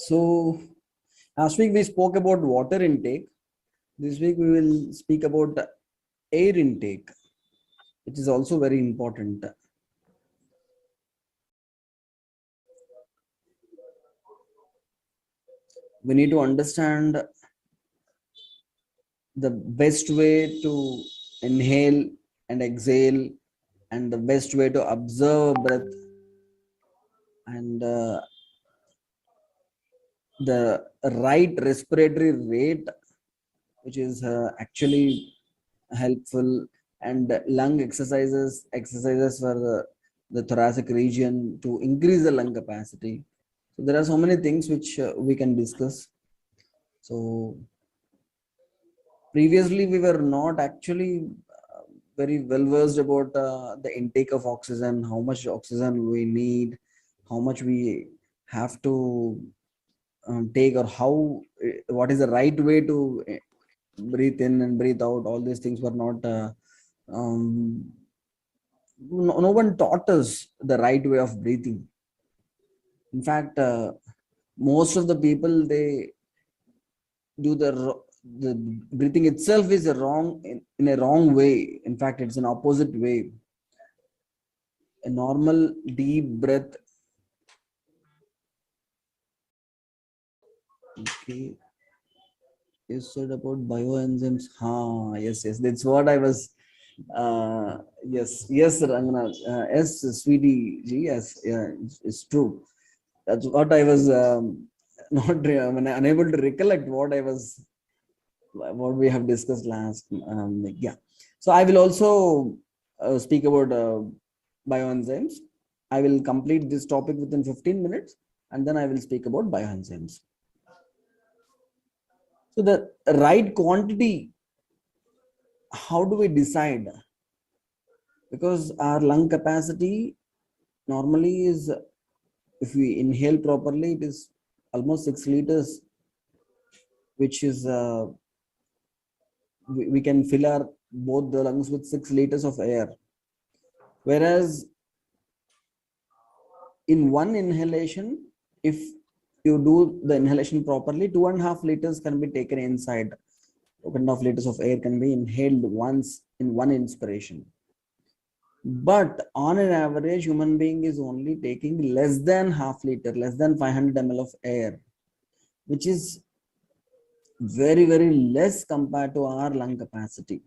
So last week we spoke about water intake. This week we will speak about air intake, which is also very important. We need to understand the best way to inhale and exhale, and the best way to observe breath, and the right respiratory rate, which is actually helpful, and lung exercises for the thoracic region to increase the lung capacity. So there are so many things which we can discuss. So previously we were not actually very well versed about the intake of oxygen, how much oxygen we need, how much we have to take, or how what is the right way to breathe in and breathe out. All these things were not um, no one taught us the right way of breathing. In fact, most of the people, they do the breathing itself is a wrong in a wrong way. In fact, it's an opposite way. A normal deep breath. Okay, you said about bioenzymes. Yes, that's what I was. Yes, Rangana. Yes, sweetie G. Yes, yeah, it's true. That's what I was not unable to recollect what we have discussed last. Yeah. So I will also speak about bioenzymes. I will complete this topic within 15 minutes, and then I will speak about bioenzymes. So the right quantity, how do we decide? Because our lung capacity normally is, if we inhale properly, it is almost 6 liters, which is we can fill our both the lungs with 6 liters of air. Whereas in one inhalation, if you do the inhalation properly, 2.5 liters can be taken inside. 2.5 liters of air can be inhaled once in one inspiration. But on an average, human being is only taking less than half liter, less than 500 ml of air, which is very, very less compared to our lung capacity.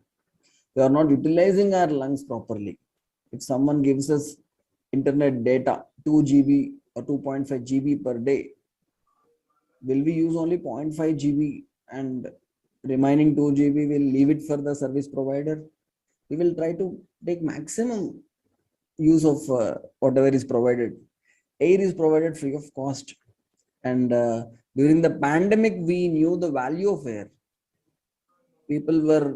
We are not utilizing our lungs properly. If someone gives us internet data 2 GB or 2.5 GB per day, will we use only 0.5 GB and remaining 2 GB will leave it for the service provider? We will try to take maximum use of whatever is provided. Air is provided free of cost, and during the pandemic we knew the value of air. People were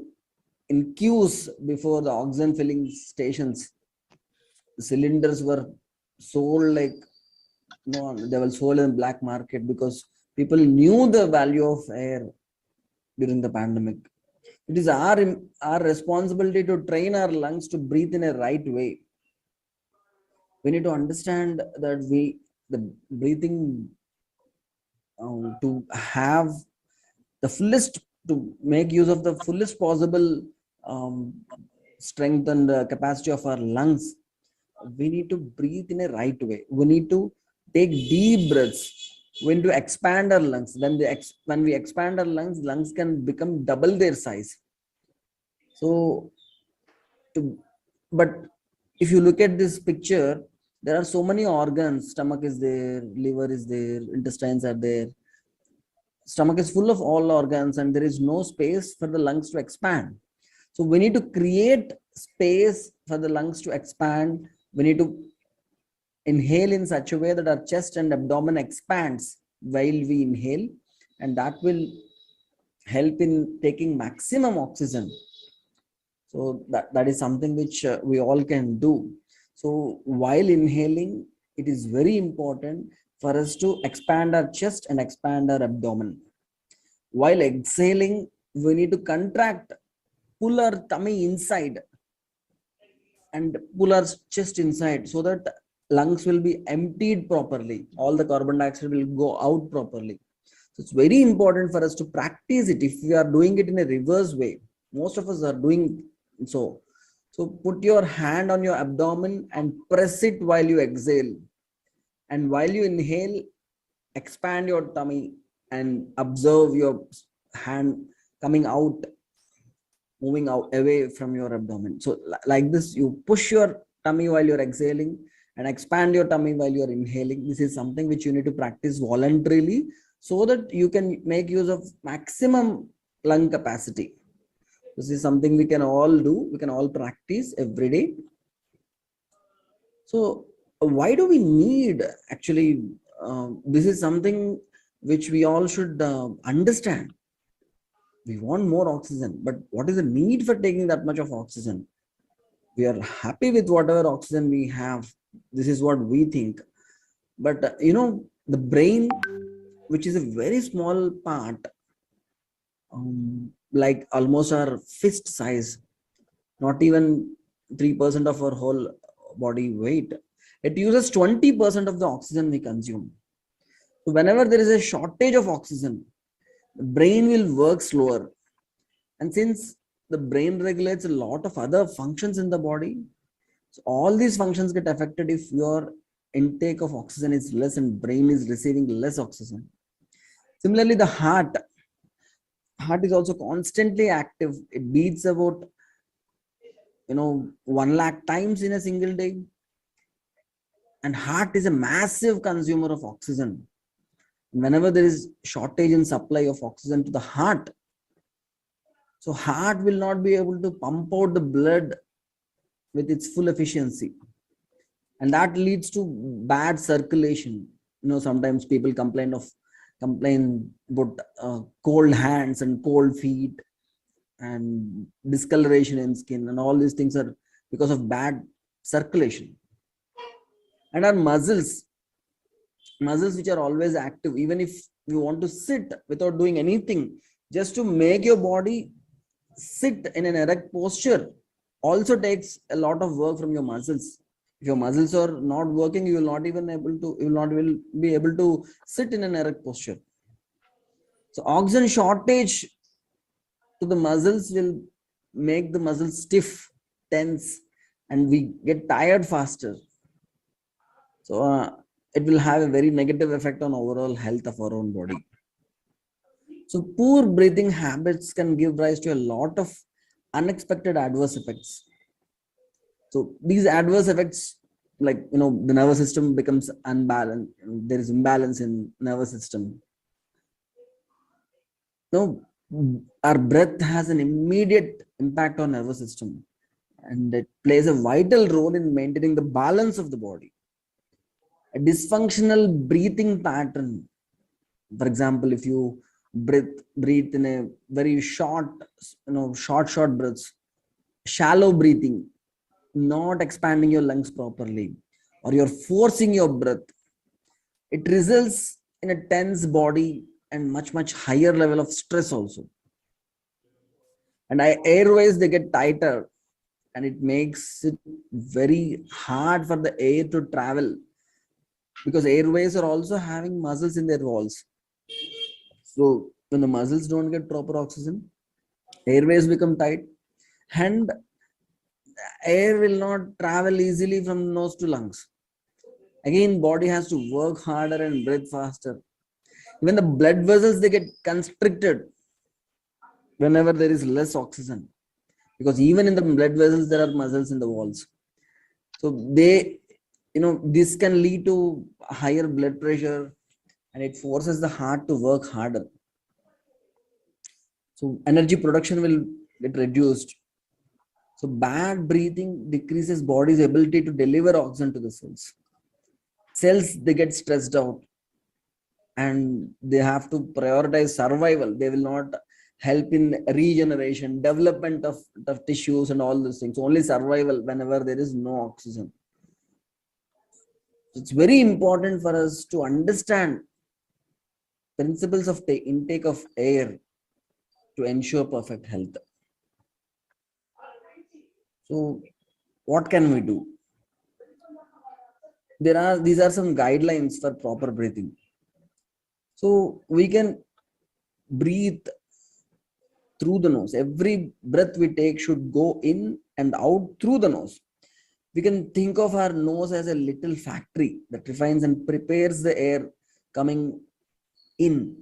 in queues before the oxygen filling stations. The cylinders were sold like, no, they were sold in black market because people knew the value of air during the pandemic. It is our responsibility to train our lungs to breathe in a right way. We need to understand that the breathing to have the fullest, to make use of the fullest possible strength and capacity of our lungs, we need to breathe in a right way. We need to take deep breaths. We need to expand our lungs. When we expand our lungs can become double their size. So, but if you look at this picture, there are so many organs. Stomach is there, liver is there, intestines are there. Stomach is full of all organs, and there is no space for the lungs to expand. So we need to create space for the lungs to expand. We need to inhale in such a way that our chest and abdomen expands while we inhale, and that will help in taking maximum oxygen. So that is something which we all can do. So while inhaling, it is very important for us to expand our chest and expand our abdomen. While exhaling, we need to contract, pull our tummy inside and pull our chest inside, so that lungs will be emptied properly. All the carbon dioxide will go out properly. So it's very important for us to practice it. If we are doing it in a reverse way, most of us are doing so. So put your hand on your abdomen and press it while you exhale. And while you inhale, expand your tummy and observe your hand coming out, moving out away from your abdomen. So like this, you push your tummy while you're exhaling and expand your tummy while you're inhaling. This is something which you need to practice voluntarily so that you can make use of maximum lung capacity. This is something we can all do. We can all practice every day. So why do we need actually, this is something which we all should understand. We want more oxygen, but what is the need for taking that much of oxygen? We are happy with whatever oxygen we have. This is what we think. But the brain, which is a very small part, like almost our fist size, not even 3% of our whole body weight, it uses 20% of the oxygen we consume. So whenever there is a shortage of oxygen, the brain will work slower. And since the brain regulates a lot of other functions in the body, so all these functions get affected if your intake of oxygen is less and brain is receiving less oxygen. Similarly, the heart is also constantly active. It beats about 1 lakh times in a single day. And heart is a massive consumer of oxygen. Whenever there is shortage in supply of oxygen to the heart, so heart will not be able to pump out the blood with its full efficiency. And that leads to bad circulation. Sometimes people complain about cold hands and cold feet and discoloration in skin, and all these things are because of bad circulation. And our muscles which are always active, even if you want to sit without doing anything, just to make your body sit in an erect posture also takes a lot of work from your muscles. If your muscles are not working, you will not be able to sit in an erect posture. So oxygen shortage to the muscles will make the muscles stiff, tense, and we get tired faster. So it will have a very negative effect on overall health of our own body. So poor breathing habits can give rise to a lot of unexpected adverse effects. So these adverse effects, like the nervous system becomes unbalanced. There is imbalance in nervous system. Our breath has an immediate impact on nervous system, and it plays a vital role in maintaining the balance of the body. A dysfunctional breathing pattern, for example, if you breathe in a very short breaths, shallow breathing, not expanding your lungs properly, or you're forcing your breath, it results in a tense body and much higher level of stress also. And airways, they get tighter, and it makes it very hard for the air to travel, because airways are also having muscles in their walls. So when the muscles don't get proper oxygen, airways become tight, and air will not travel easily from nose to lungs. Again, body has to work harder and breathe faster. Even the blood vessels, they get constricted whenever there is less oxygen, because even in the blood vessels there are muscles in the walls. So this can lead to higher blood pressure, and it forces the heart to work harder. So energy production will get reduced. So bad breathing decreases body's ability to deliver oxygen to the cells. Cells, they get stressed out, and they have to prioritize survival. They will not help in regeneration, development of tissues and all those things. Only survival whenever there is no oxygen. It's very important for us to understand principles of the intake of air to ensure perfect health. So what can we do? these are some guidelines for proper breathing. So we can breathe through the nose. Every breath we take should go in and out through the nose. We can think of our nose as a little factory that refines and prepares the air coming in.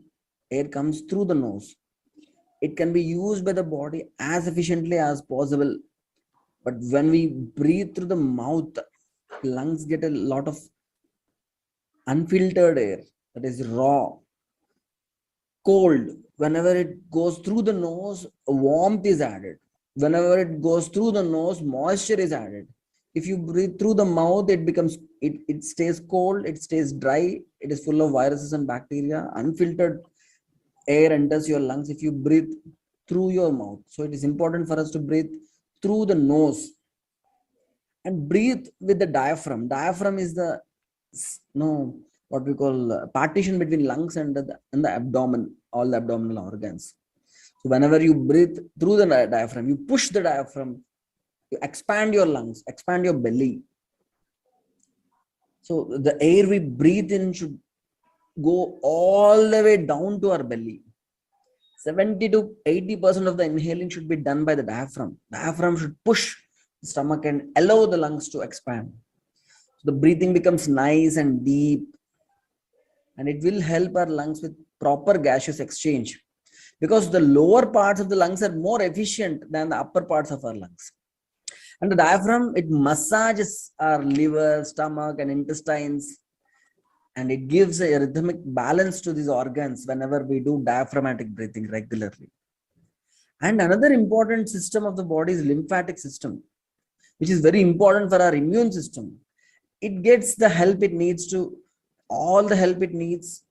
Air comes through the nose. It can be used by the body as efficiently as possible. But when we breathe through the mouth, lungs get a lot of unfiltered air that is raw, cold. Whenever it goes through the nose, warmth is added. Whenever it goes through the nose, moisture is added. If you breathe through the mouth, it stays cold, it stays dry, it is full of viruses and bacteria. Unfiltered air enters your lungs if you breathe through your mouth. So it is important for us to breathe through the nose and breathe with the diaphragm. Diaphragm is the what we call partition between lungs and the abdomen, all the abdominal organs. So whenever you breathe through the diaphragm, you push the diaphragm, you expand your lungs, expand your belly. So the air we breathe in should go all the way down to our belly. 70 to 80% of the inhaling should be done by the diaphragm. Diaphragm should push the stomach and allow the lungs to expand. So the breathing becomes nice and deep, and it will help our lungs with proper gaseous exchange, because the lower parts of the lungs are more efficient than the upper parts of our lungs. And the diaphragm, it massages our liver, stomach, and intestines, and it gives a rhythmic balance to these organs whenever we do diaphragmatic breathing regularly. And another important system of the body is lymphatic system, which is very important for our immune system. It gets the help it needs to, all the help it needs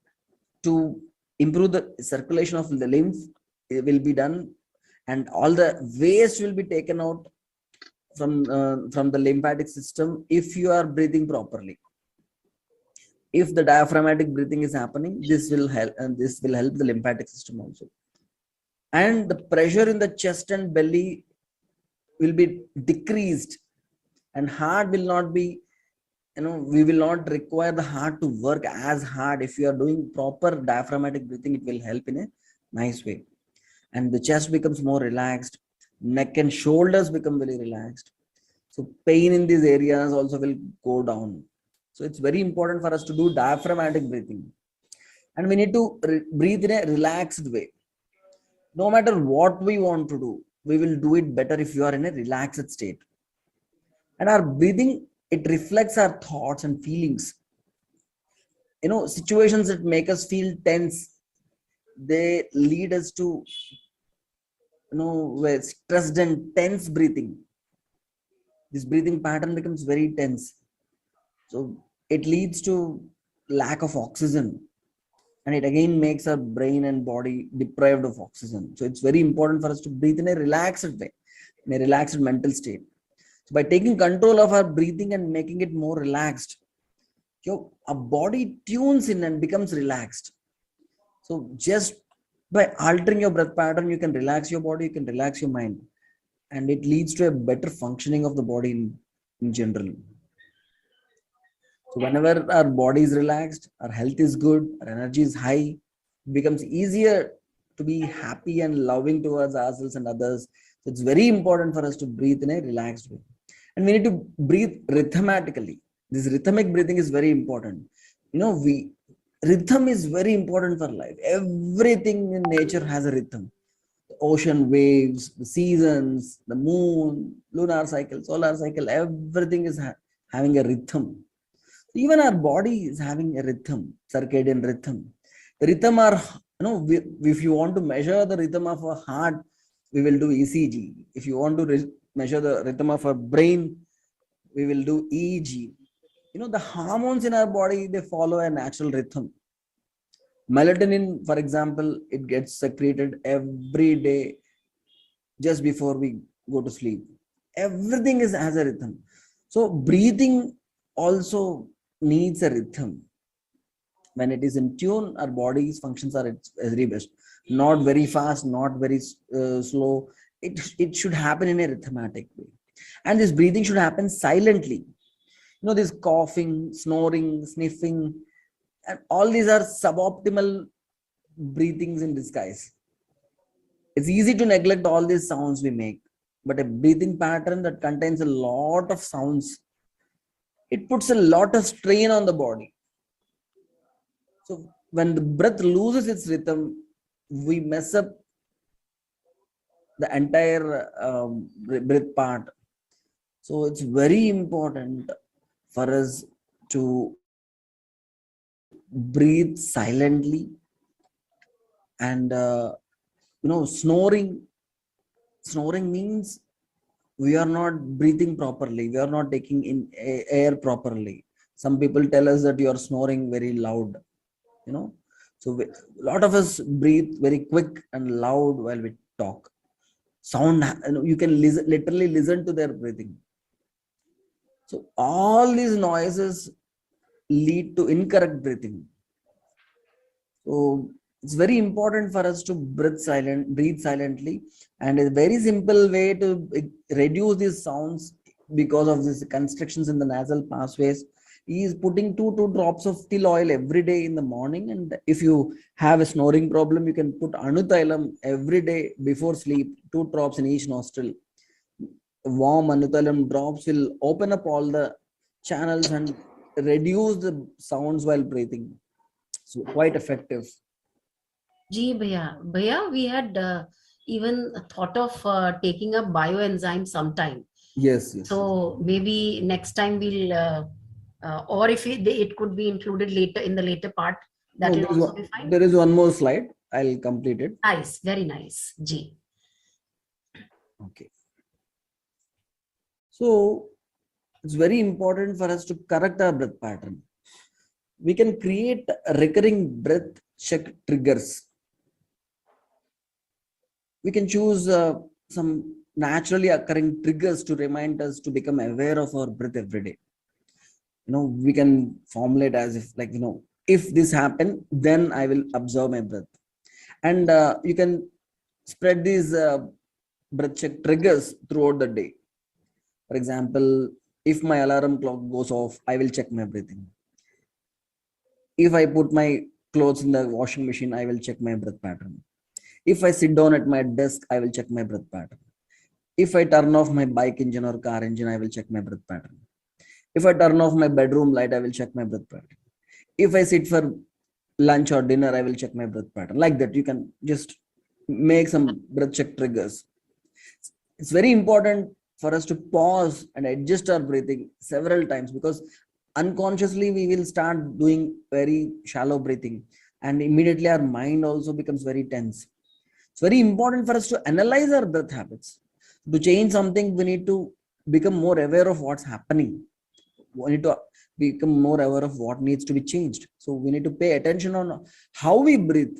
to improve the circulation of the lymph. It will be done, and all the waste will be taken out from the lymphatic system if you are breathing properly. If the diaphragmatic breathing is happening, this will help, and this will help the lymphatic system also. And the pressure in the chest and belly will be decreased, and heart will not be, we will not require the heart to work as hard. If you are doing proper diaphragmatic breathing, it will help in a nice way. And the chest becomes more relaxed, neck and shoulders become very relaxed. So pain in these areas also will go down. So it's very important for us to do diaphragmatic breathing. And we need to breathe in a relaxed way. No matter what we want to do, we will do it better if you are in a relaxed state. And our breathing, it reflects our thoughts and feelings. Situations that make us feel tense, they lead us to, stressed and tense breathing. This breathing pattern becomes very tense. So it leads to lack of oxygen, and it again makes our brain and body deprived of oxygen. So it's very important for us to breathe in a relaxed way, in a relaxed mental state. So by taking control of our breathing and making it more relaxed, our body tunes in and becomes relaxed. So just by altering your breath pattern, you can relax your body, you can relax your mind, and it leads to a better functioning of the body in general. So whenever our body is relaxed, our health is good, our energy is high, it becomes easier to be happy and loving towards ourselves and others. So it's very important for us to breathe in a relaxed way. And we need to breathe rhythmatically. This rhythmic breathing is very important. Rhythm is very important for life. Everything in nature has a rhythm. The ocean waves, the seasons, the moon, lunar cycle, solar cycle, everything is having a rhythm. Even our body is having a rhythm, circadian rhythm. The rhythm are, if you want to measure the rhythm of a heart, we will do ECG. If you want to measure the rhythm of our brain, we will do EEG. The hormones in our body, they follow a natural rhythm. Melatonin, for example, it gets secreted every day just before we go to sleep. Everything has a rhythm. So breathing also needs a rhythm. When it is in tune, our body's functions are its very best. Not very fast, not very slow. It should happen in a rhythmatic way. And this breathing should happen silently. This coughing, snoring, sniffing, and all these are suboptimal breathings in disguise. It's easy to neglect all these sounds we make, but a breathing pattern that contains a lot of sounds, it puts a lot of strain on the body. So when the breath loses its rhythm, we mess up the entire breath part. So it's very important for us to breathe silently. And snoring means we are not breathing properly, we are not taking in air properly. Some people tell us that you are snoring very loud, you know so a lot of us breathe very quick and loud while we talk. Sound, you can listen, literally listen to their breathing. So all these noises lead to incorrect breathing. So it's very important for us to breathe silently, and a very simple way to reduce these sounds because of these constrictions in the nasal pathways is putting two drops of till oil every day in the morning. And if you have a snoring problem, you can put anutailam every day before sleep, 2 drops in each nostril. Warm anutailam drops will open up all the channels and reduce the sounds while breathing. So quite effective. Gee, Bhaiya, we had even thought of taking a bioenzyme sometime. Yes, yes, yes. So maybe next time we'll, or if it could be included later in the later part, that No, will also be fine. there is one more slide. I'll complete it. Nice, very nice. Gee. Okay. So it's very important for us to correct our breath pattern. We can create recurring breath check triggers. We can choose some naturally occurring triggers to remind us to become aware of our breath every day. We can formulate as if, like, if this happen, then I will observe my breath. And you can spread these breath check triggers throughout the day. For example, if my alarm clock goes off, I will check my breathing. If I put my clothes in the washing machine, I will check my breath pattern. If I sit down at my desk, I will check my breath pattern. If I turn off my bike engine or car engine, I will check my breath pattern. If I turn off my bedroom light, I will check my breath pattern. If I sit for lunch or dinner, I will check my breath pattern. Like that, you can just make some breath check triggers. It's very important for us to pause and adjust our breathing several times, because unconsciously we will start doing very shallow breathing, and immediately our mind also becomes very tense. It's very important for us to analyze our breath habits. To change something, we need to become more aware of what's happening. We need to become more aware of what needs to be changed. So we need to pay attention on how we breathe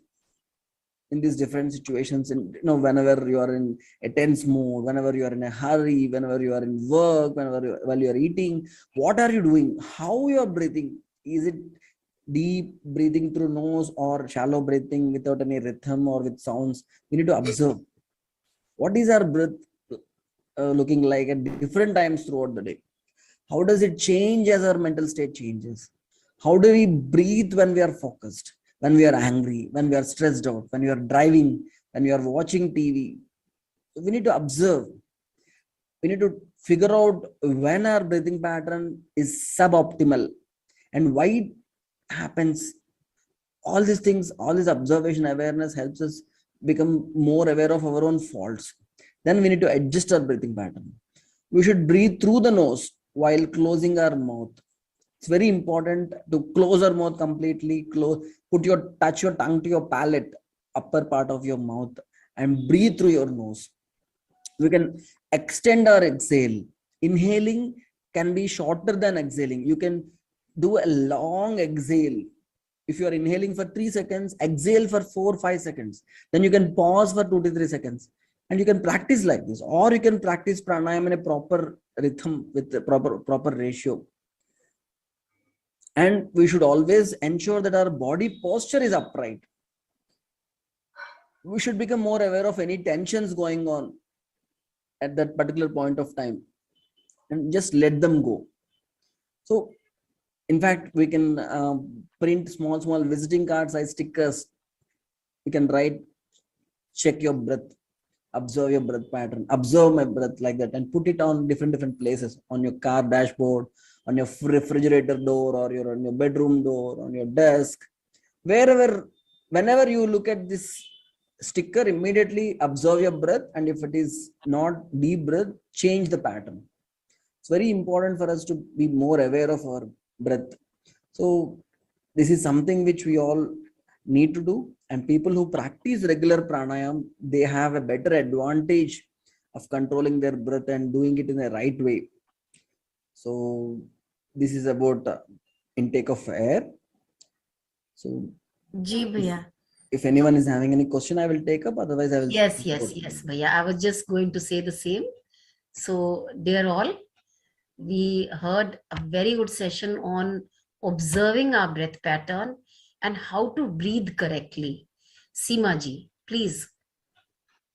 in these different situations. And whenever you are in a tense mood, whenever you are in a hurry, whenever you are in work, while you are eating, what are you doing, how you are breathing? Is it deep breathing through nose or shallow breathing without any rhythm or with sounds? We need to observe what is our breath looking like at different times throughout the day. How does it change as our mental state changes? How do we breathe when we are focused, when we are angry, when we are stressed out, when we are driving, when we are watching TV? We need to observe. We need to figure out when our breathing pattern is suboptimal and why it happens. All these things, all this observation awareness helps us become more aware of our own faults. Then we need to adjust our breathing pattern. We should breathe through the nose while closing our mouth. It's very important to close our mouth completely. Touch your tongue to your palate, upper part of your mouth, and breathe through your nose. We can extend our exhale. Inhaling can be shorter than exhaling. You can do a long exhale. If you are inhaling for 3 seconds, exhale for 4 5 seconds, then you can pause for 2 to 3 seconds, and you can practice like this. Or you can practice pranayama in a proper rhythm with the proper ratio. And we should always ensure that our body posture is upright. We should become more aware of any tensions going on at that particular point of time and just let them go. So in fact, we can print small visiting cards size stickers. We can write, check your breath, observe your breath pattern, observe my breath, like that, and put it on different places, on your car dashboard, on your refrigerator door, or your on your bedroom door, on your desk, wherever. Whenever you look at this sticker, immediately observe your breath, and if it is not deep breath, change the pattern. It's very important for us to be more aware of our breath. So this is something which we all need to do, and people who practice regular pranayam, they have a better advantage of controlling their breath and doing it in the right way. So this is about intake of air. So Ji if, bhaiya. if anyone is having any question, I will take up, otherwise I will Yes, go yes, to yes, them. bhaiya. I was just going to say the same. So, dear all, we heard a very good session on observing our breath pattern and how to breathe correctly. Seema ji, please.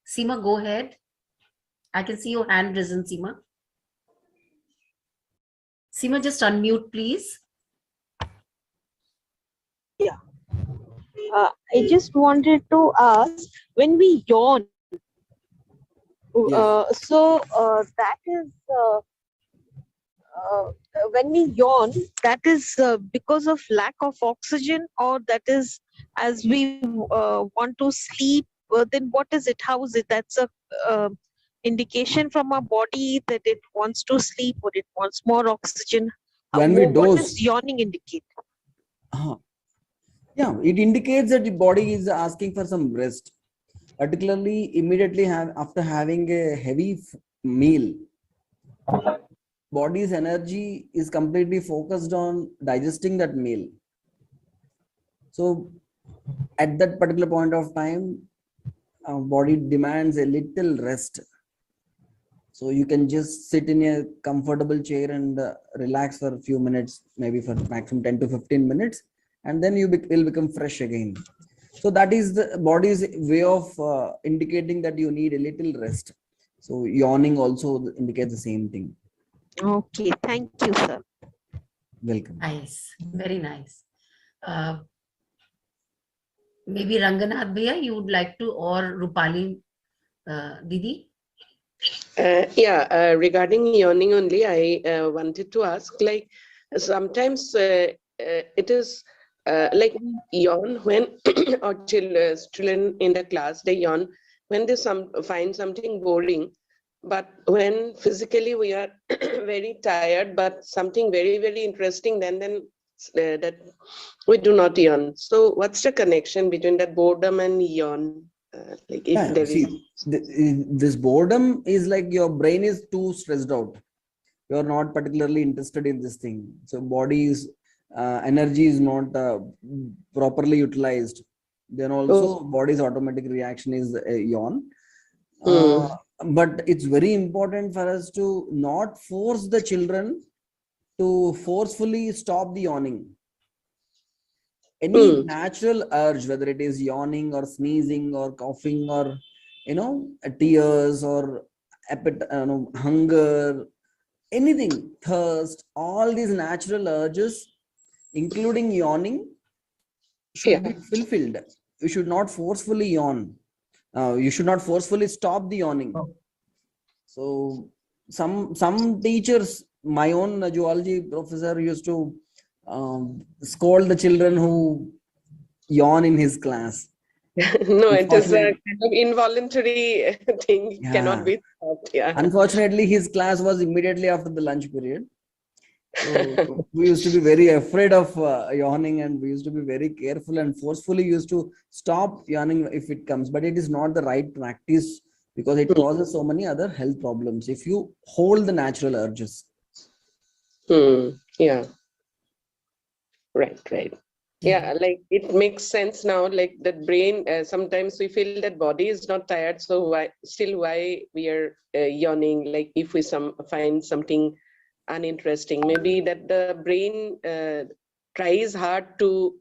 Seema, go ahead. I can see your hand risen, Seema. Seema, just unmute, please. Yeah. I just wanted to ask, when we yawn, Yes. that is when we yawn, that is because of lack of oxygen, or that is as we want to sleep. Then what is it? How is it? That's a indication from our body that it wants to sleep or it wants more oxygen. When we What doze, does yawning indicate? yeah, it indicates that the body is asking for some rest, particularly immediately after having a heavy meal. Body's energy is completely focused on digesting that meal. So at that particular point of time, body demands a little rest. So you can just sit in a comfortable chair and relax for a few minutes, maybe for maximum 10 to 15 minutes, and then you will become fresh again. So that is the body's way of indicating that you need a little rest. So yawning also indicates the same thing. Okay, thank you, sir. Welcome. Nice, very nice. Maybe Ranganath bhaiya, you would like to, or Rupali Didi? Regarding yawning only, I wanted to ask, like, sometimes it is like yawn when or children in the class, they yawn when they find something boring, but when physically we are very tired, but something very interesting, then that we do not yawn. So what's the connection between that boredom and yawn? Like if Yeah, there is. see, this boredom is like your brain is too stressed out. You're not particularly interested in this thing. So body's energy is not properly utilized. Then also body's automatic reaction is a yawn. But it's very important for us to not force the children to forcefully stop the yawning. Any natural urge, whether it is yawning or sneezing or coughing or tears or hunger, anything, thirst, all these natural urges, including yawning, should be fulfilled. You should not forcefully yawn. You should not forcefully stop the yawning. So some teachers, my own zoology professor used to scold the children who yawn in his class. No, it is a kind of involuntary thing. Yeah. Cannot be stopped. Yeah. Unfortunately, his class was immediately after the lunch period. So we used to be very afraid of yawning, and we used to be very careful and forcefully used to stop yawning if it comes. But it is not the right practice because it causes so many other health problems if you hold the natural urges. Yeah. Right. Yeah, like it makes sense now. Like that brain, sometimes we feel that body is not tired, so why we are yawning? Like if we find something uninteresting, maybe that the brain tries hard to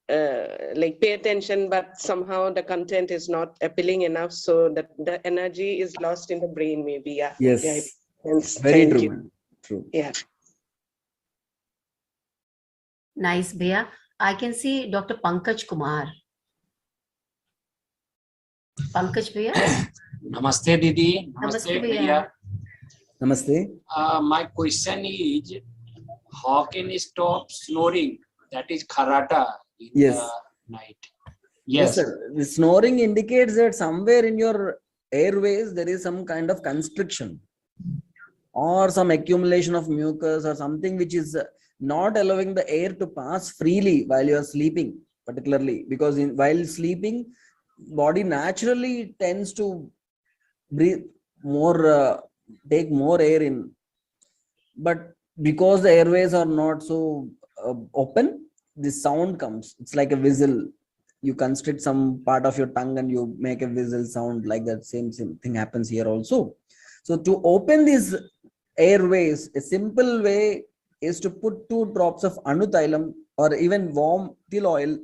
like pay attention, but somehow the content is not appealing enough, so that the energy is lost in the brain. Maybe, yeah. Yes, Yeah. very Thank true, you. man. True. Yeah. Nice, Bhaiya. I can see Dr. Pankaj Kumar. Pankaj Bhaiya. Namaste, Didi. Namaste, Namaste, Bhaiya. Bhaiya. Namaste. My question is, how can you stop snoring? That is kharata in Yes. the night. Yes, Yes. sir. The snoring indicates that somewhere in your airways there is some kind of constriction or some accumulation of mucus or something which is not allowing the air to pass freely while you are sleeping, particularly because while sleeping, body naturally tends to breathe more, take more air in, but because the airways are not so open, the sound comes. It's like a whistle. You constrict some part of your tongue and you make a whistle sound, like that. Same thing happens here also. So to open these airways, a simple way is to put 2 drops of anuthylam or even warm till oil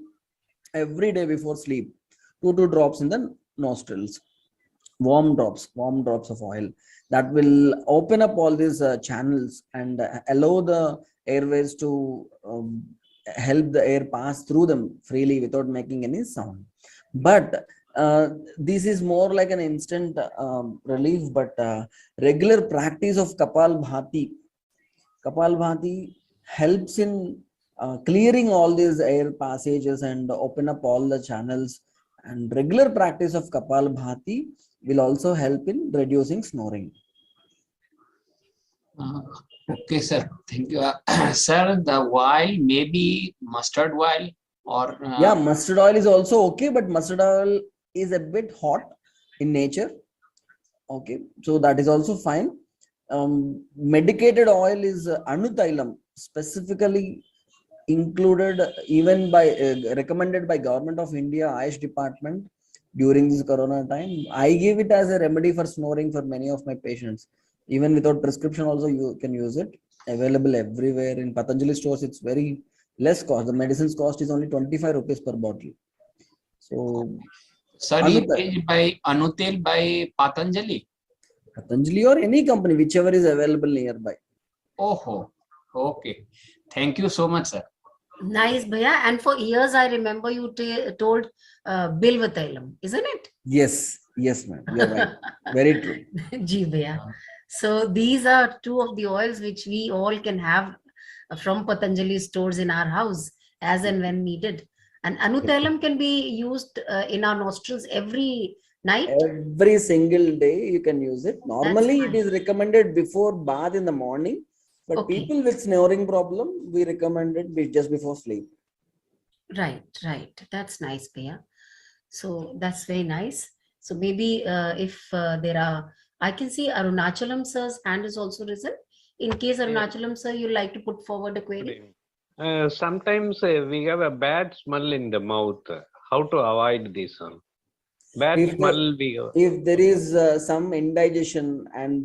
every day before sleep. Two drops in the nostrils. Warm drops of oil that will open up all these channels and allow the airways to help the air pass through them freely without making any sound. But this is more like an instant relief, but regular practice of Kapal Bhati helps in clearing all these air passages and open up all the channels. And regular practice of Kapal Bhati will also help in reducing snoring. Okay, sir. Thank you. Sir, the oil, maybe mustard oil or... Yeah, mustard oil is also okay, but mustard oil is a bit hot in nature. Okay, so that is also fine. Medicated oil is anuthylam, specifically included even by recommended by Government of India Ayush Department during this corona time. I give it as a remedy for snoring for many of my patients. Even without prescription also you can use it. Available everywhere in Patanjali stores. It's very less cost. The medicine's cost is only 25 rupees per bottle. So sir, it is by Anutil by Patanjali. Patanjali or any company, whichever is available nearby. Oh, okay. Thank you so much, sir. Nice, Bhaiya. And for years, I remember you told Bilva Tailam, isn't it? Yes, ma'am. You're right. Very true. Ji, Bhaiya. So these are two of the oils which we all can have from Patanjali stores in our house as and when needed. And Anutailam can be used in our nostrils every night. Every single day you can use it. Normally it is recommended before bath in the morning, but people with snoring problem, we recommend it just before sleep. Right. That's nice, Bhaiya. So that's very nice. So maybe if there are, I can see Arunachalam sir's hand is also risen. In case Arunachalam sir, you like to put forward a query? Sometimes we have a bad smell in the mouth. How to avoid this one? Bad smell. If there is some indigestion and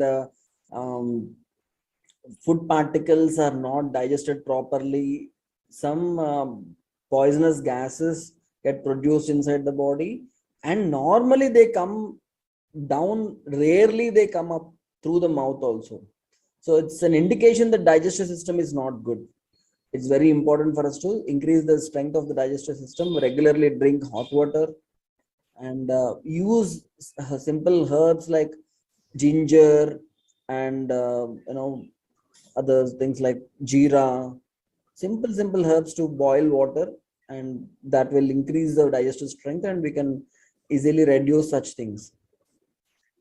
food particles are not digested properly, some poisonous gases get produced inside the body, and normally they come down, rarely they come up through the mouth also. So it's an indication that digestive system is not good. It's very important for us to increase the strength of the digestive system, regularly drink hot water, and use simple herbs like ginger and other things like jeera. Simple herbs to boil water, and that will increase the digestive strength, and we can easily reduce such things.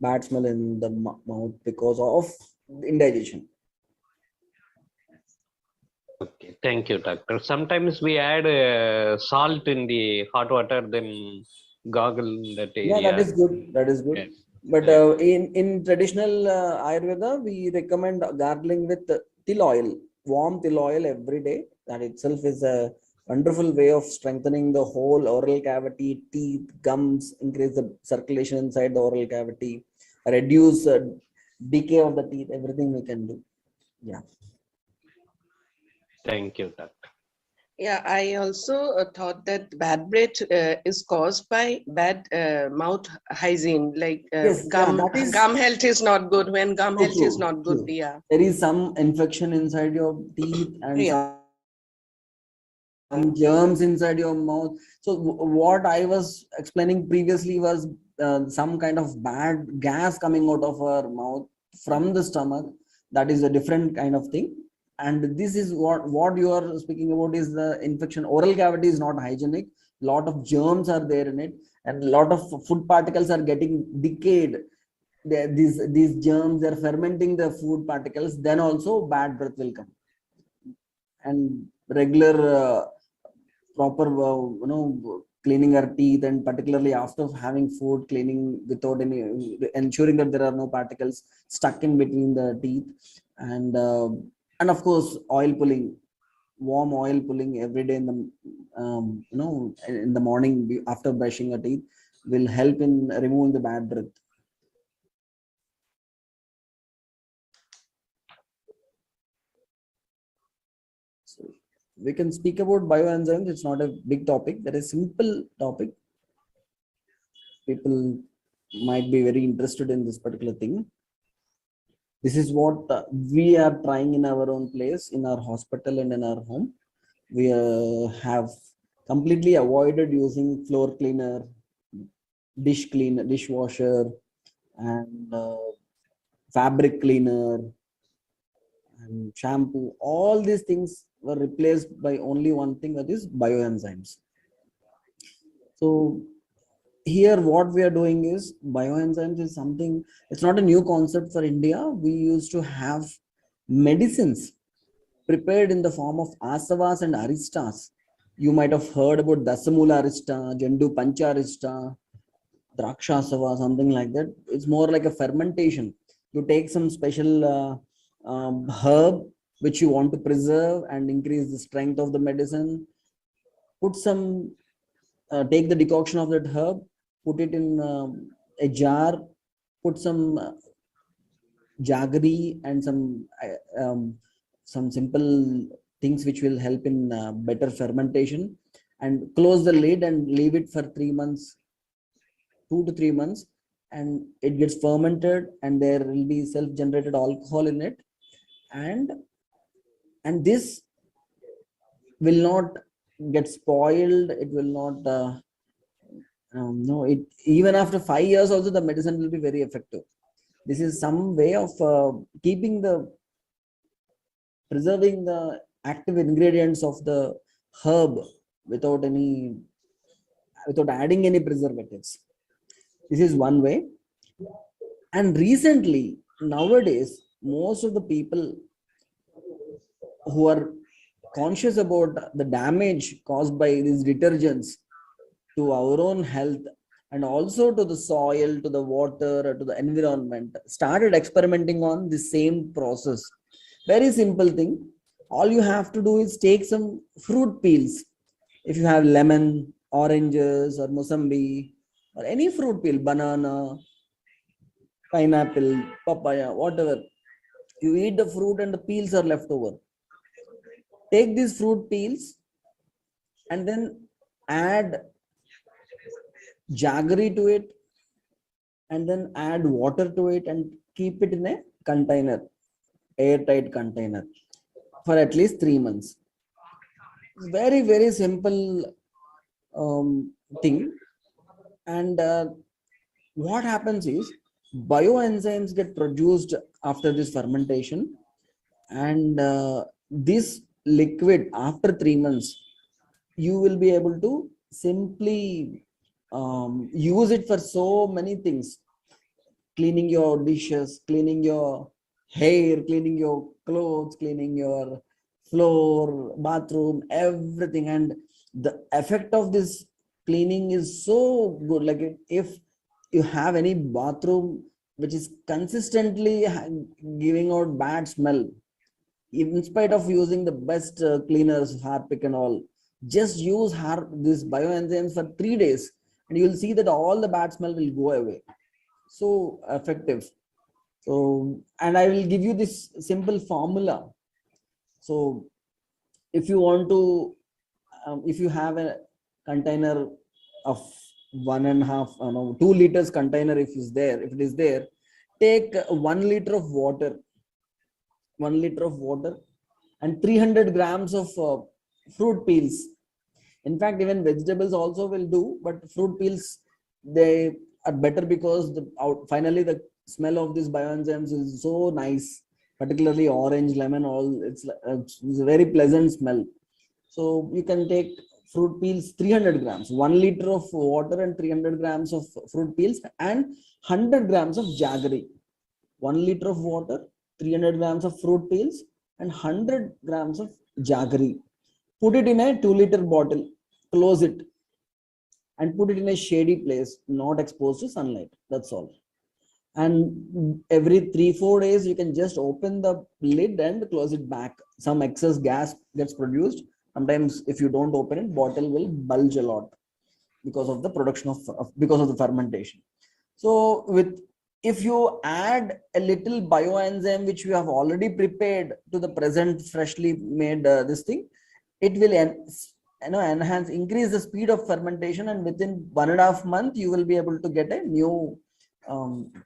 Bad smell in the mouth because of indigestion. Okay, thank you, doctor. Sometimes we add salt in the hot water, then gargle that area. Yeah, that is good. Yes. But in traditional Ayurveda, we recommend gargling with till oil, warm till oil every day. That itself is a wonderful way of strengthening the whole oral cavity, teeth, gums, increase the circulation inside the oral cavity, reduce decay of the teeth, everything we can do. Yeah. Thank you, doctor. Yeah, I also thought that bad breath is caused by bad mouth hygiene, like yes, gum health is not good. When gum health is not good, yeah. There is some infection inside your teeth and some some germs inside your mouth. So what I was explaining previously was some kind of bad gas coming out of our mouth from the stomach. That is a different kind of thing. And this is what you are speaking about is the infection. Oral cavity is not hygienic. Lot of germs are there in it, and a lot of food particles are getting decayed. These germs, they're fermenting the food particles. Then also bad breath will come. And regular proper cleaning our teeth, and particularly after having food, cleaning without any, ensuring that there are no particles stuck in between the teeth. And of course oil pulling, warm oil pulling every day in the in the morning after brushing your teeth will help in removing the bad breath. So we can speak about bioenzymes. It's not a big topic. That is simple topic. People might be very interested in this particular thing. This is what we are trying in our own place, in our hospital and in our home. We have completely avoided using floor cleaner, dish cleaner, dishwasher, and fabric cleaner, and shampoo. All these things were replaced by only one thing, that is bioenzymes. So here what we are doing is, bioenzymes is something, it's not a new concept for India. We used to have medicines prepared in the form of asavas and aristas. You might have heard about Dasamula arista, Jandu Pancha arista, Drakshasava, something like that. It's more like a fermentation. You take some special herb which you want to preserve and increase the strength of the medicine. Put some, take the decoction of that herb, put it in a jar, put some jaggery and some simple things which will help in better fermentation, and close the lid and leave it for 3 months, 2 to 3 months, and it gets fermented, and there will be self-generated alcohol in it, and this will not get spoiled. It will not no, it even after 5 years also the medicine will be very effective. This is some way of preserving the active ingredients of the herb without adding any preservatives. This is one way. And recently, nowadays, most of the people who are conscious about the damage caused by these detergents to our own health, and also to the soil, to the water, to the environment, started experimenting on the same process. Very simple thing. All you have to do is take some fruit peels. If you have lemon, oranges, or mosambi, or any fruit peel, banana, pineapple, papaya, whatever, you eat the fruit and the peels are left over. Take these fruit peels and then add jaggery to it, and then add water to it, and keep it in a container, airtight container, for at least 3 months. Very, very simple thing. And what happens is, bioenzymes get produced after this fermentation, and this liquid, after 3 months, you will be able to simply use it for so many things: cleaning your dishes, cleaning your hair, cleaning your clothes, cleaning your floor, bathroom, everything. And the effect of this cleaning is so good. Like, if you have any bathroom which is consistently giving out bad smell, in spite of using the best cleaners, Harpic and all, just use this bioenzymes for 3 days, and you'll see that all the bad smell will go away. So effective. So, and I will give you this simple formula. So if you want to, if you have a container of 1.5, 2 liters container, if it is there, take 1 liter of water, 1 liter of water, and 300 grams of fruit peels, In fact, even vegetables also will do, but fruit peels, they are better because finally the smell of these bioenzymes is so nice, particularly orange, lemon, all. It's a very pleasant smell. So you can take fruit peels 300 grams, 1 liter of water and 300 grams of fruit peels and 100 grams of jaggery. 1 liter of water, 300 grams of fruit peels and 100 grams of jaggery. Put it in a 2-liter bottle, close it and put it in a shady place, not exposed to sunlight. That's all. And every 3-4 days, you can just open the lid and close it back. Some excess gas gets produced. Sometimes if you don't open it, bottle will bulge a lot because of the production because of the fermentation. So if you add a little bioenzyme which you have already prepared to the present freshly made this thing, it will enhance, increase the speed of fermentation, and within 1.5 months you will be able to get a new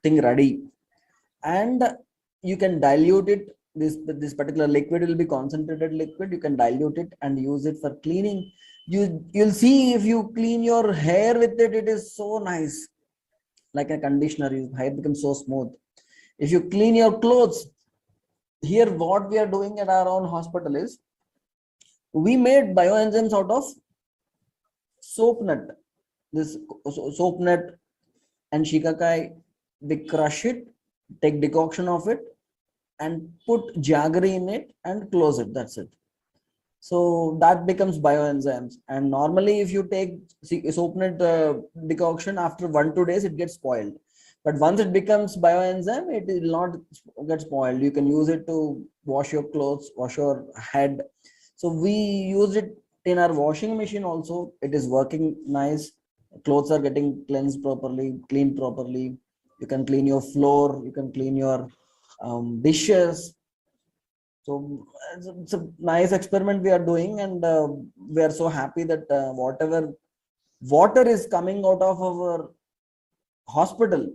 thing ready. And you can dilute it. This particular liquid will be concentrated liquid. You can dilute it and use it for cleaning. You'll see, if you clean your hair with it, it is so nice, like a conditioner. Your hair becomes so smooth. If you clean your clothes, here what we are doing at our own hospital is, we made bioenzymes out of soap nut. This soap nut and shikakai, they crush it, take decoction of it and put jaggery in it and close it. That's it. So that becomes bioenzymes. And normally if you take soap nut decoction, after 1-2 days it gets spoiled. But once it becomes bioenzyme, it will not get spoiled. You can use it to wash your clothes, wash your head. So we use it in our washing machine also. It is working nice. Clothes are getting cleansed properly, cleaned properly. You can clean your floor, you can clean your dishes. So it's a nice experiment we are doing, and we are so happy that whatever water is coming out of our hospital,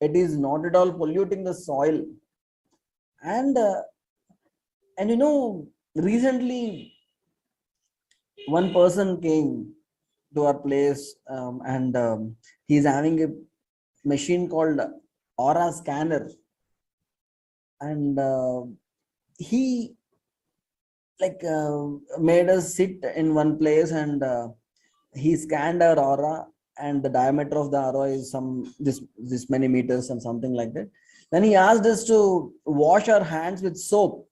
it is not at all polluting the soil. And recently one person came to our place, and he's having a machine called aura scanner, and he made us sit in one place, and he scanned our aura, and the diameter of the aura is this many meters and something like that. Then he asked us to wash our hands with soap,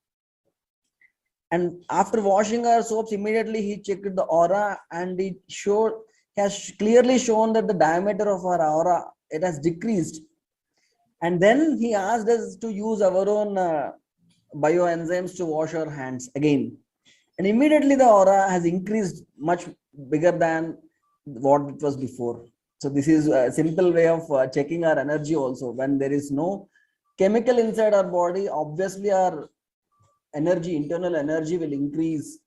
and after washing our soaps, immediately he checked the aura, and he has clearly shown that the diameter of our aura, it has decreased. And then he asked us to use our own bioenzymes to wash our hands again, and immediately the aura has increased much bigger than what it was before. So this is a simple way of checking our energy also. When there is no chemical inside our body, obviously our internal energy will increase.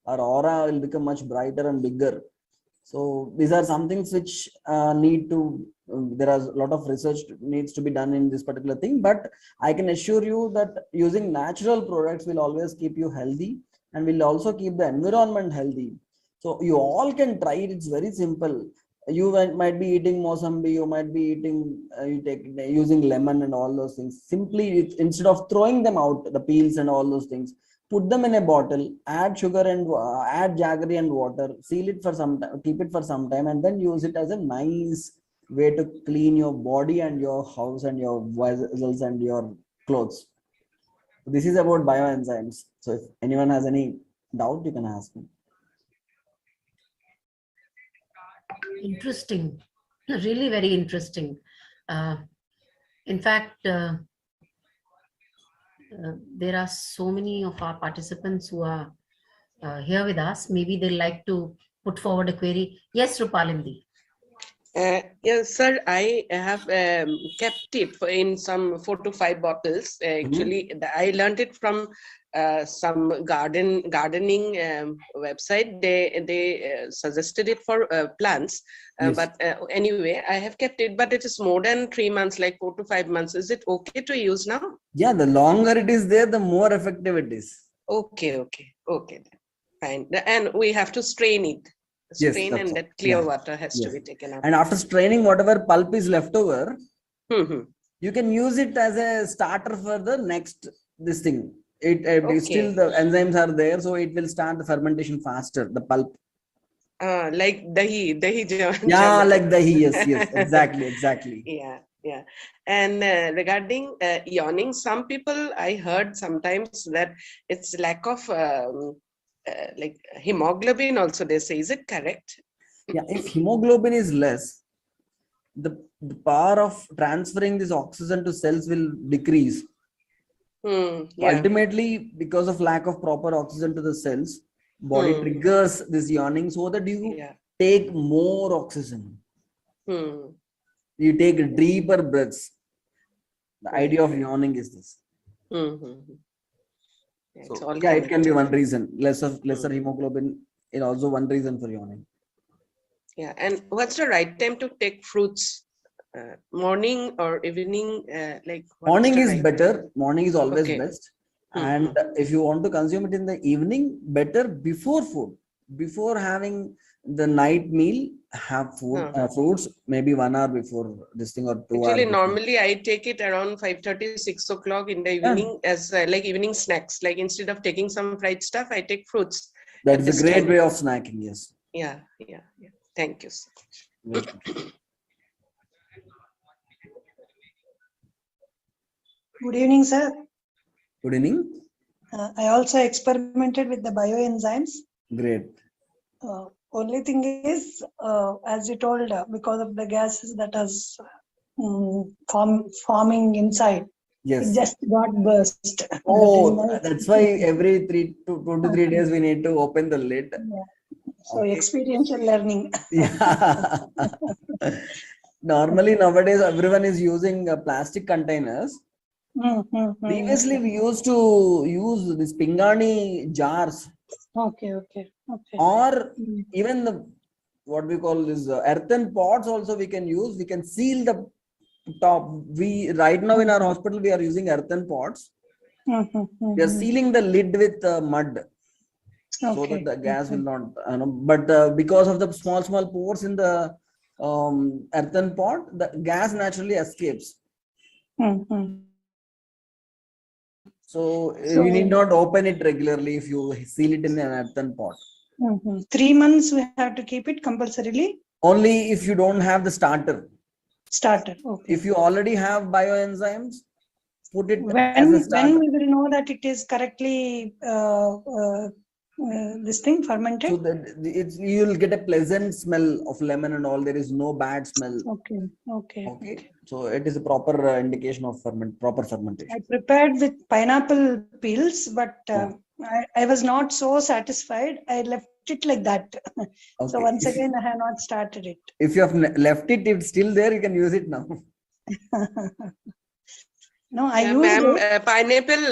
Our aura will become much brighter and bigger. So these are some things which there are a lot of research needs to be done in this particular thing, but I can assure you that using natural products will always keep you healthy and will also keep the environment healthy. So you all can try it. It's very simple. You might be eating mosambi, you might be eating, using lemon and all those things. Simply, instead of throwing them out, the peels and all those things, put them in a bottle, add sugar and add jaggery and water, seal it for some time, keep it for some time, and then use it as a nice way to clean your body and your house and your vessels and your clothes. This is about bioenzymes. So if anyone has any doubt, you can ask me. Interesting, really very interesting. In fact, there are so many of our participants who are here with us. Maybe they'd like to put forward a query. Yes, Rupalindi. Yes, sir. I have kept it in some 4 to 5 bottles. Actually, I learned it from some gardening website. They suggested it for plants. Yes. But anyway, I have kept it. But it is more than 3 months, like 4 to 5 months. Is it okay to use now? Yeah, the longer it is there, the more effective it is. Okay. Fine. And we have to strain it. Yes, strain, that's and all. that clear Yeah. water has to Yes. be taken out. And after straining, whatever pulp is left over, Mhm. you can use it as a starter for the next this thing. It still Okay. the enzymes are there, so it will start the fermentation faster. The pulp. Like dahi Yeah, jamal. like dahi. Yes, yes, exactly, exactly. Yeah, yeah. And regarding yawning, some people I heard sometimes that it's lack of like hemoglobin also, they say. Is it correct? Yeah, if hemoglobin is less, the power of transferring this oxygen to cells will decrease. Yeah. Ultimately, because of lack of proper oxygen to the cells, body triggers this yawning so that you Yeah. take more oxygen. Hmm. You take deeper breaths. The Right, idea of right. yawning is this. Mm-hmm. It's So all yeah, it can be connected. one reason. Lesser hemoglobin is also one reason for yawning. Yeah. And what's the right time to take fruits? Morning or evening? Like what's Morning the is right better. time? Morning is always Okay. best. And if you want to consume it in the evening, better before food. Before having the night meal, have food, fruits maybe 1 hour before this thing or 2 hours Actually, before. normally I take it around 5:30, 6 o'clock in the Yeah. evening as like evening snacks. Like instead of taking some fried stuff, I take fruits That at is a this great time. way of snacking. Yes. Yeah, yeah, yeah. Thank you so much. Welcome. Good evening, sir. Good evening. I also experimented with the bioenzymes. Great. Only thing is, as you told, because of the gases that is forming inside, Yes. it just got burst. Oh, that's why every 2 to 3 days we need to open the lid. Yeah. So Okay. experiential learning. Yeah. Normally nowadays everyone is using plastic containers. Previously we used to use these pingani jars. Okay, okay, okay. Or even the what we call this earthen pots also we can use. We can seal the top. We right now in our hospital we are using earthen pots. We are sealing the lid with mud. So that the gas will not but because of the small pores in the earthen pot, the gas naturally escapes. So you need not open it regularly if you seal it in an earthen pot. 3 months we have to keep it compulsorily. Only if you don't have the starter. Okay. If you already have bioenzymes, put it When as a starter. we will know that it is correctly this thing fermented? So that you will get a pleasant smell of lemon and all. There is no bad smell. Okay. So it is a proper indication of proper fermentation. I prepared with pineapple peels, but I was not so satisfied. I left it like that. So once again, I have not started it. If you have left it, it's still there. You can use it now. No, I used it. Pineapple,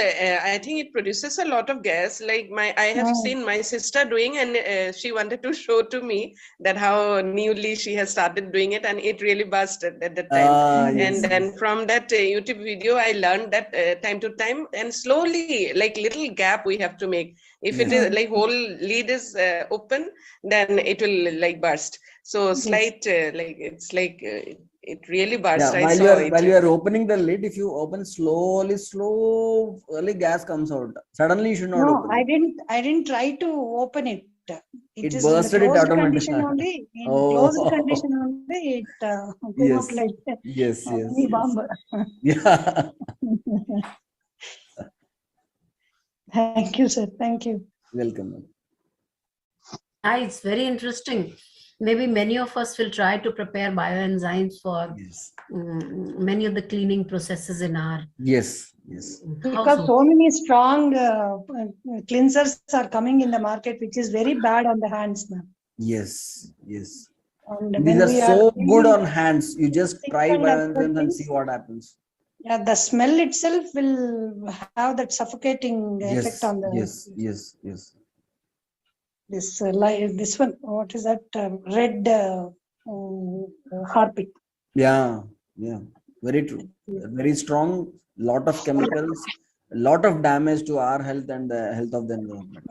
I think it produces a lot of gas. Like I have seen my sister doing, and she wanted to show to me that how newly she has started doing it, and it really busted at the time. Yes. And then from that YouTube video, I learned that time to time and slowly, like little gap we have to make. If it is like whole lid is open, then it will like burst. So slight, like it's like it really bursts. Yeah, while you are opening the lid, if you open slowly, gas comes out. Suddenly you should not open it. I didn't try to open it. It is in the bursted it closed automatically. condition only. In Oh. closed condition only, it came Yes. up like Yes. mini bomb. Yeah. Thank you, sir. Thank you. Welcome. It's very interesting. Maybe many of us will try to prepare bioenzymes for many of the cleaning processes in our Yes. Because so many strong cleansers are coming in the market, which is very bad on the hands now. Yes. And These when are we so are good on hands. You just try and other bioenzymes and see things, what happens. yeah, the smell itself will have that suffocating effect on the Yes. this this one. What is that? Red harpic. Yeah. Very true. Very strong. Lot of chemicals. A lot of damage to our health and the health of the environment.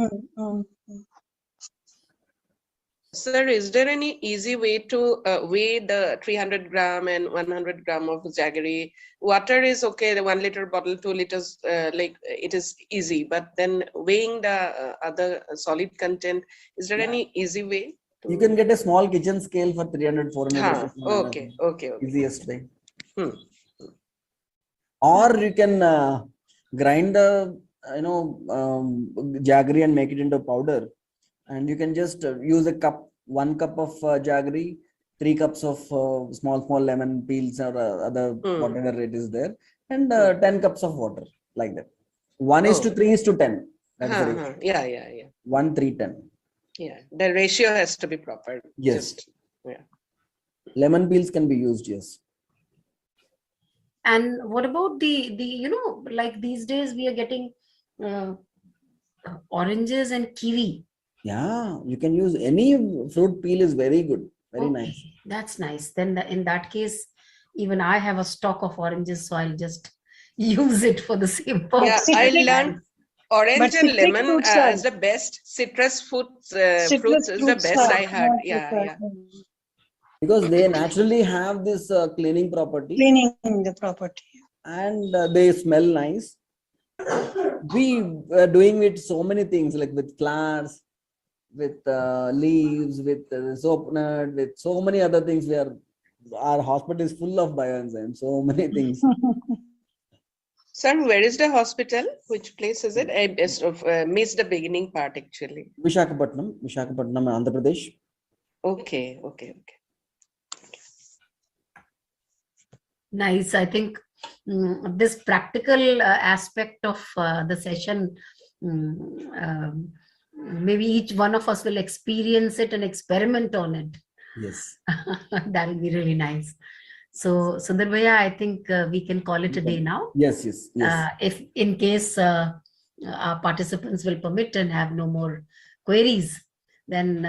Sir, is there any easy way to weigh the 300 gram and 100 gram of jaggery? Water is okay, the 1 liter bottle, 2 liters, like it is easy, but then weighing the other solid content, is there any easy way? You can get a small kitchen scale for 300, 400 rupees. Okay. Easiest way. Hmm. Or you can grind the jaggery and make it into powder, and you can just use a cup, 1 cup of jaggery, 3 cups of small lemon peels or other whatever it is there, and 10 cups of water, like that. 1:3:10. That's the ratio. Yeah. 1:3:10. Yeah, the ratio has to be proper. Yes. Yeah. Lemon peels can be used, yes. And what about the like these days we are getting oranges and kiwi. Yeah, you can use any fruit peel is very good. Very Okay, nice. that's nice. Then in that case, even I have a stock of oranges, so I'll just use it for the same purpose. Yeah, I learned orange and lemon as the best. Citrus fruits is the best I heard. Yeah. Because they naturally have this cleaning property. Cleaning the property. And they smell nice. We are doing with so many things, like with flowers, with leaves, with soap nut, with so many other things. Our hospital is full of bioenzymes, so many things. Sir, where is the hospital? Which place is it? I missed the beginning part actually. Visakhapatnam, Andhra Pradesh. Okay. Nice. I think this practical aspect of the session, maybe each one of us will experience it and experiment on it. Yes. That will be really nice. So Sundarbhaiya, I think we can call it a day now. Yes. If in case our participants will permit and have no more queries, then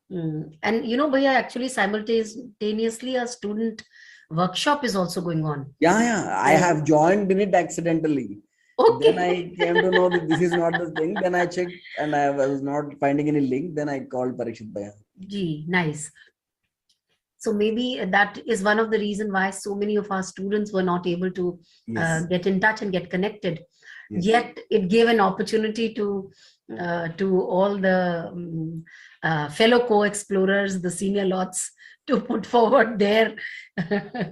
and Bhaiya, actually simultaneously a student workshop is also going on. Yeah. I have joined in it accidentally. Okay. Then I came to know that this is not the thing. Then I checked and I was not finding any link. Then I called Parikshit Bhaiya. Gee, nice. So maybe that is one of the reasons why so many of our students were not able to get in touch and get connected. Yes. Yet it gave an opportunity to all the fellow co-explorers, the senior lots, to put forward their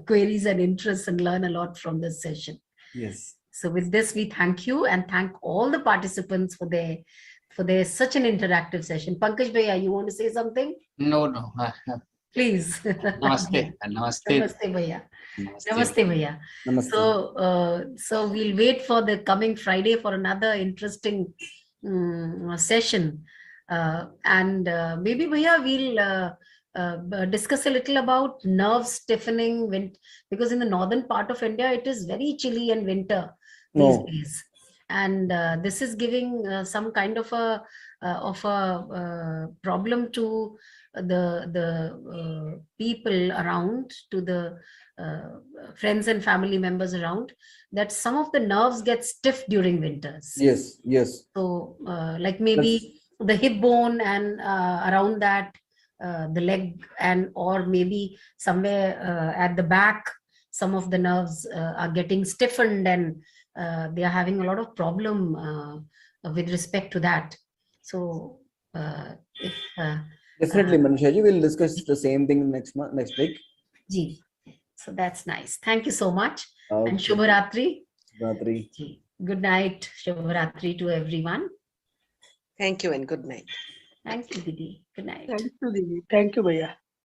queries and interests and learn a lot from this session. Yes. So with this, we thank you and thank all the participants for their such an interactive session. Pankaj Bhaiya, you want to say something? No. Please. Namaste. Namaste Bhaiya. Namaste Bhaiya. Namaste. So we'll wait for the coming Friday for another interesting session. And maybe Bhaiya, we'll discuss a little about nerve stiffening, because in the northern part of India, it is very chilly and winter these days. And this is giving some kind of a problem to the people around, to the friends and family members around, that some of the nerves get stiff during winters. Yes. So like maybe the hip bone and around that, the leg, and or maybe somewhere at the back, some of the nerves are getting stiffened, and they are having a lot of problem with respect to that. So definitely, Manisha ji, we'll discuss the same thing next week. Ji. So that's nice. Thank you so much. Okay. And Shubharatri. Shubharatri. Good night. Shubharatri to everyone. Thank you and good night. Thank you, Didi. Good night. Thank you, Didi. Thank you, Bhaiya.